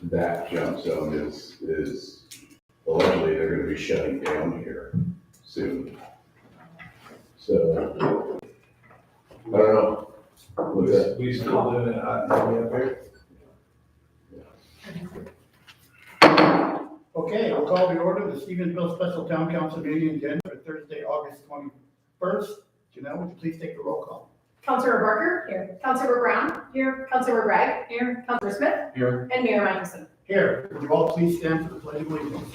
that jump zone is allegedly they're gonna be shutting down here soon. So, I don't know. What's that? We still doing it up here? Okay, I'll call the order the Stevensville Special Town Council meeting agenda for Thursday, August 21st. Janelle, would you please take the roll call? Councilor Barker. Here. Councilor Brown. Here. Councilor Bragg. Here. Councilor Smith. Here. And Mayor Michelson. Here, would you all please stand for the pledge of allegiance?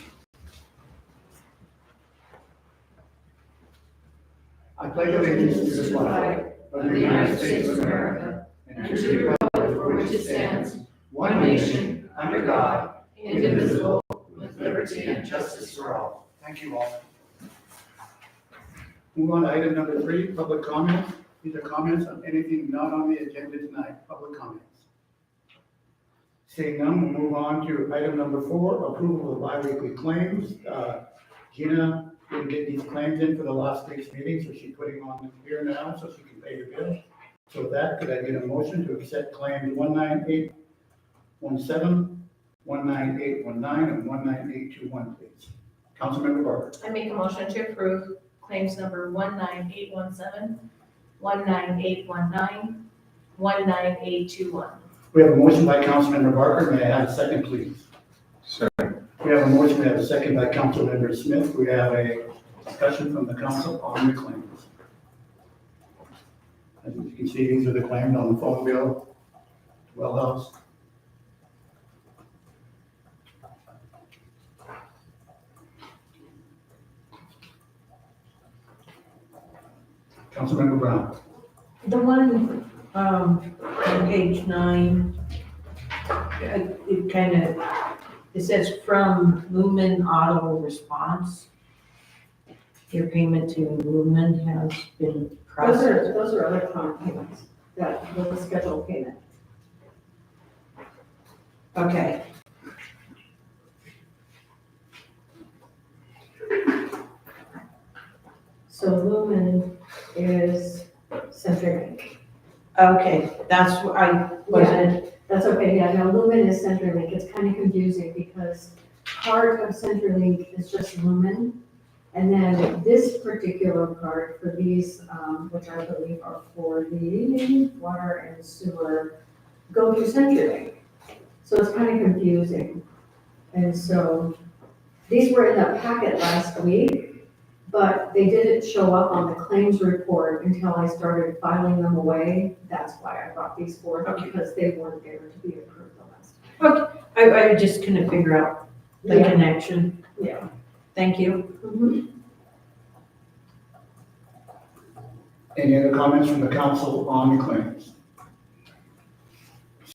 I pledge allegiance to the flag of the United States of America and to the republic for which it stands, one nation, under God, indivisible, with liberty and justice for all. Thank you all. Move on to item number 3, public comments. These are comments on anything not on the agenda tonight, public comments. Seeing none, we'll move on to item number 4, approval of biweekly claims. Gina didn't get these claims in for the last week's meeting, so she's putting them on here now so she can pay the bill. So with that, could I get a motion to accept claims 19817, 19819, and 19821, please? Councilmember Barker. I make a motion to approve claims number 19817, 19819, 19821. We have a motion by Councilmember Barker. May I have a second, please? Second. We have a motion, we have a second by Councilmember Smith. We have a discussion from the council on the claims. As you can see, these are the claims on the phone bill, well house. Councilmember Brown. The one, on page 9, it kind of, it says from Lumen Auto Response. Your payment to Lumen has been processed. Those are electronic payments, that was a scheduled payment. Okay. So Lumen is CenturyLink. Okay, that's what I wasn't, That's okay, yeah, no, Lumen is CenturyLink. It's kind of confusing because part of CenturyLink is just Lumen. And then this particular part for these, which I believe are for the water and sewer, go through CenturyLink. So it's kind of confusing. And so these were in the packet last week, but they didn't show up on the claims report until I started filing them away. That's why I brought these forth, because they weren't there to be approved the last time. I just couldn't figure out the Yeah. connection. Yeah. Thank you. Mhm. Any other comments from the council on the claims?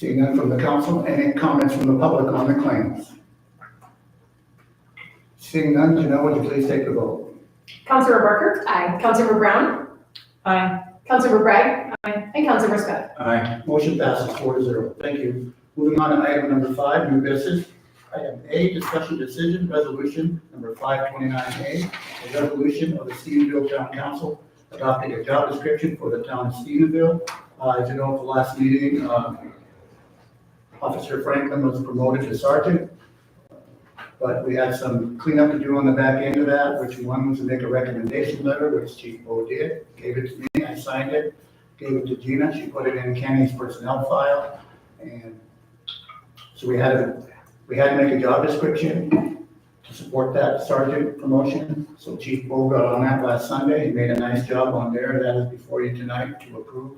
Seeing none from the council, any comments from the public on the claims? Seeing none, Janelle, would you please take the vote? Councilor Barker. Aye. Councilor Brown. Aye. Councilor Bragg. Aye. And Councilor Smith. Aye. Motion passes 4-0. Thank you. Moving on to item number 5, new business. Item A, discussion decision, resolution number 529A, a resolution of the Stevensville Town Council adopting a job description for the town of Stevensville. As you know, at the last meeting, Officer Franklin was promoted to sergeant, but we had some cleanup to do on the back end of that, which one was to make a recommendation letter, which Chief Bo did, gave it to me, I signed it, gave it to Gina, she put it in Kenny's personnel file, and so we had to make a job description to support that sergeant promotion. So Chief Bo got on that last Sunday. He made a nice job on there. That is before you tonight to approve.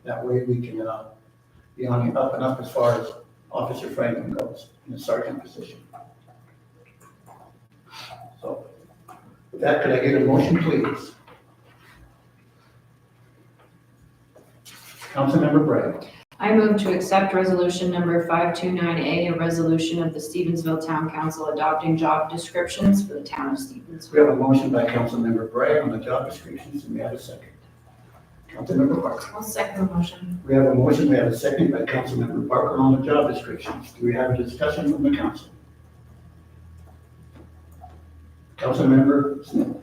That way we can be on the up and up as far as Officer Franklin goes in the sergeant position. So with that, could I get a motion, please? Councilmember Bragg. I move to accept resolution number 529A, a resolution of the Stevensville Town Council adopting job descriptions for the town of Stevensville. We have a motion by Councilmember Bragg on the job descriptions, and we have a second. Councilmember Barker. I'll second the motion. We have a motion, we have a second by Councilmember Barker on the job descriptions. Do we have a discussion from the council? Councilmember Smith.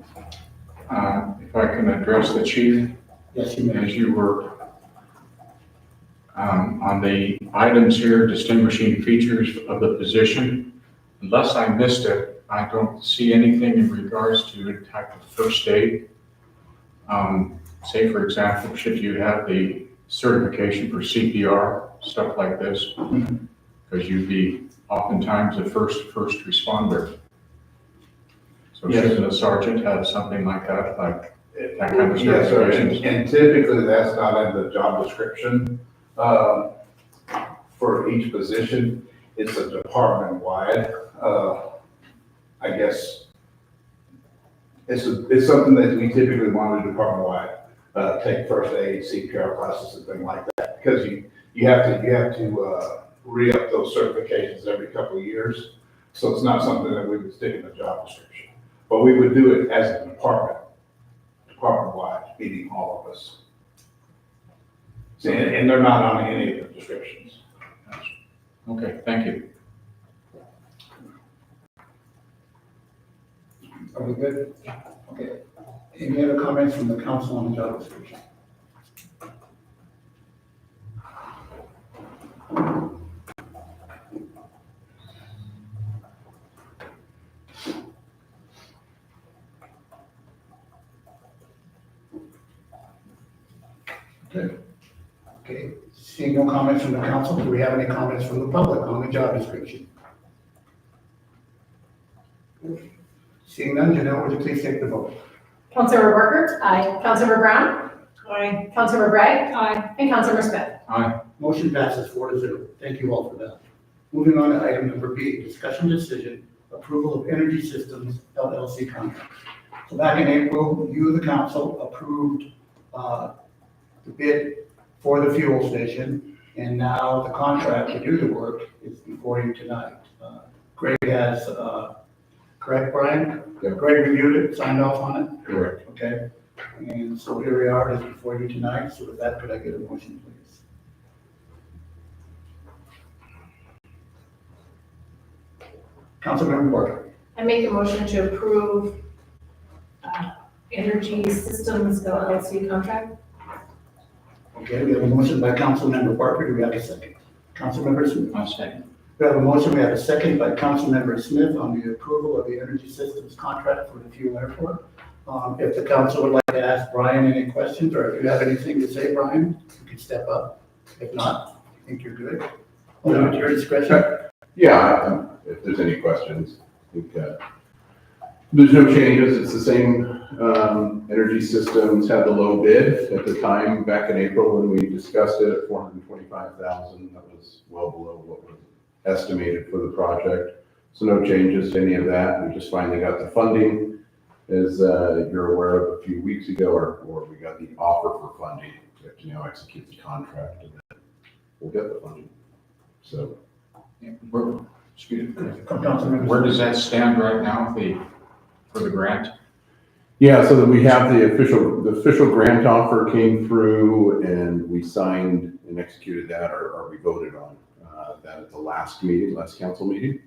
If I can address the chief, Yes, you may. as you were On the items here, distinguishing features of the position, unless I missed it, I don't see anything in regards to a type of first aid. Say, for example, should you have the certification for CPR, stuff like this? Because you'd be oftentimes the first responder. So Yes. shouldn't a sergeant have something like that, like that kind of Yes, sir, certifications? and typically that's not in the job description, for each position. It's a department-wide, I guess. It's something that we typically want to do department-wide, take first aid, CPR classes and things like that. Because you have to re-up those certifications every couple of years. So it's not something that we would stick in the job description. But we would do it as a department-wide, meeting all of us. And they're not on any of the descriptions. Okay, thank you. Are we good? Okay. Any other comments from the council on the job description? Good. Okay, seeing no comments from the council, do we have any comments from the public on the job description? Seeing none, Janelle, would you please take the vote? Councilmember Parker? Aye. Councilmember Brown? Aye. Councilmember Gregg? Aye. And Councilmember Smith? Motion passes 4-0. Thank you all for that. Moving on to item number B, discussion decision, approval of Energy Systems LLC contract. So back in April, you, the council, approved the bid for the fuel station, and now the contract to do the work is before you tonight. Greg has, correct, Brian? Yep. Greg reviewed it, signed off on it? Correct. Okay, and so here we are, it's before you tonight, so with that, could I get a motion, please? Councilmember Parker. I make a motion to approve Energy Systems LLC contract. Okay, we have a motion by Councilmember Parker, do we have a second? Councilmember Smith. I'll second. We have a motion, we have a second by Councilmember Smith on the approval of the Energy Systems contract for the fuel airport. If the council would like to ask Brian any questions, or if you have anything to say, Brian, you can step up. If not, I think you're good. Leave it to your discretion. Yeah, if there's any questions, I think, there's no changes, it's the same, Energy Systems had the low bid at the time, back in April when we discussed it at $425,000, that was well below what was estimated for the project. So no changes to any of that, we just finally got the funding, as you're aware of a few weeks ago, or we got the offer for funding. We have to now execute the contract, and then we'll get the funding, so. Excuse me. Councilmember Where Smith. does that stand right now, for the grant? Yeah, so that we have the official grant offer came through, and we signed and executed that, or we voted on that at the last council meeting.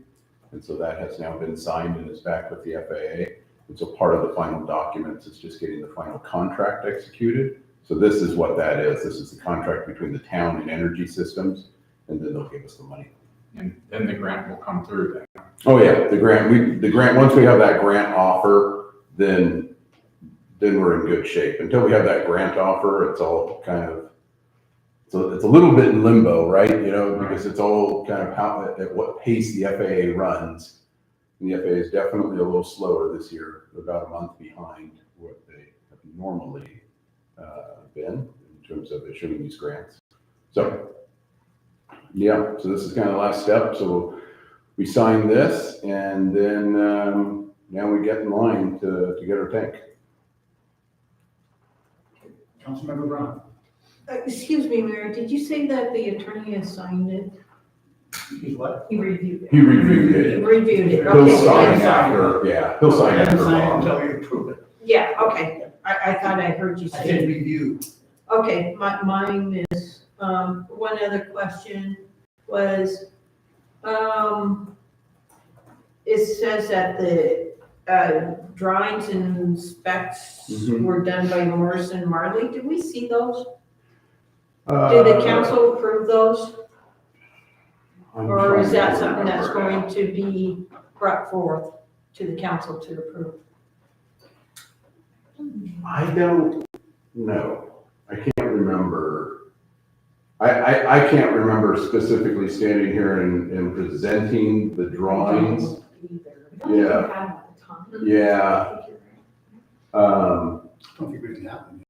And so that has now been signed and is back with the FAA. And so part of the final documents is just getting the final contract executed. So this is what that is. This is the contract between the town and Energy Systems, and then they'll give us the money. And then the grant will come through then. Oh yeah, the grant, once we have that grant offer, then we're in good shape. Until we have that grant offer, it's all kind of, so it's a little bit in limbo, right? You know, because it's all kind of how, at what pace the FAA runs. And the FAA is definitely a little slower this year. They're about a month behind what they have normally been in terms of issuing these grants. So, yeah, so this is kind of the last step. So we sign this, and then now we get in line to get our tank. Councilmember Brown. Excuse me, Mayor, did you say that the attorney has signed it? He's what? He reviewed it. He reviewed He it. reviewed it, He'll okay. sign after, yeah, he'll sign Haven't after. signed Bob. until you approve it. Yeah, okay, I thought I heard you I say. said review. Okay, mine is, one other question was, it says that the, drawings and specs Mhm. were done by Morrison Marley. Did we see those? Did the council approve those? I'm Or is trying that to something that's remember now. going to be brought forth to the council to approve? I don't know. I can't remember. I can't remember specifically standing here and presenting the drawings. I don't think we Yeah. had them at the time. Yeah. I don't think we can have them.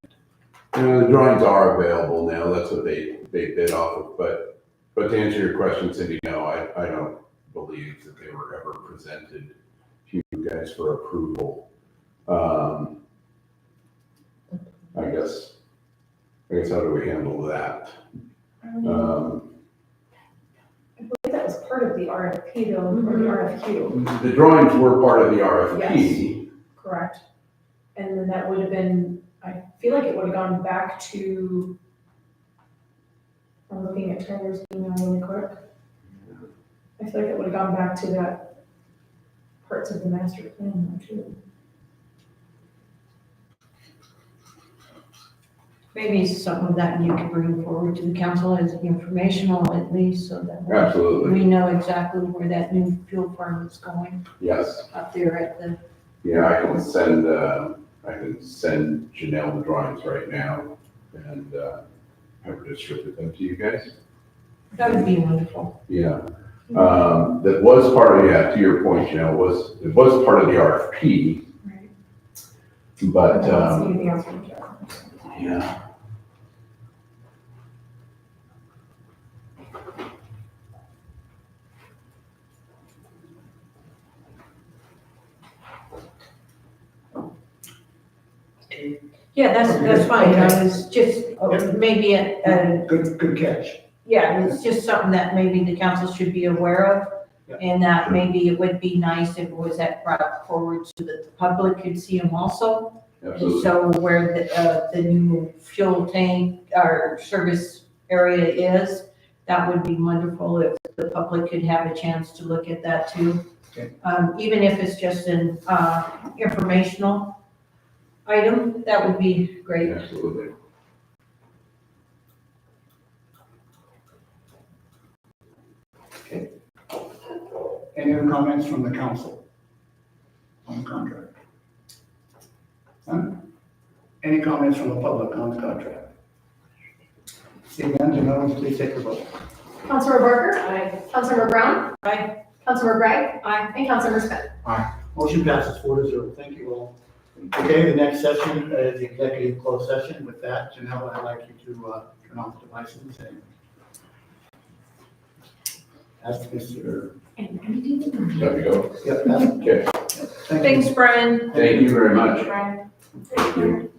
The drawings are available now. That's what they bid off of. But to answer your question, Cindy, no, I don't believe that they were ever presented to you guys for approval. I guess how do we handle that? I believe that was part of the RFP though, or the RFQ, The drawings were part of the RFP. correct? And then that would have been, I feel like it would have gone back to, I'm looking at Tyler's email really quick. I feel like it would have gone back to that parts of the master plan though too. Maybe it's something that you could bring forward to the council as informational at least, so that Absolutely. we know exactly where that new fuel farm is going Yes. up there at the, Yeah, I can send Janelle the drawings right now and have her distribute them to you guys. that would be wonderful. Yeah. That was part of, to your point, Janelle, it was part of the RFP, Right. but, Let's see the answer to that. yeah. Yeah, that's fine, I was just, maybe Good catch. yeah, it's just something that maybe the council should be aware of. Yeah. And that maybe it would be nice if it was that brought forward so that the public could see them also. And Absolutely. so where the new fuel tank or service area is, that would be wonderful if the public could have a chance to look at that too. Okay. Even if it's just an informational item, that would be great. Absolutely. Any other comments from the council on the contract? None? Any comments from the public on the contract? Seeing none, Janelle, please take the vote. Councilmember Barker? Aye. Councilmember Brown? Aye. Councilmember Gregg? Aye. And Councilmember Smith? Motion passes 4-0. Thank you all. Okay, the next session is the executive closed session. With that, Janelle, I'd like you to turn off the devices and ask Mr. There we go. Yep, that's, Okay. thank you. Thanks, Brian. Thank you very much. Brian? Thank you.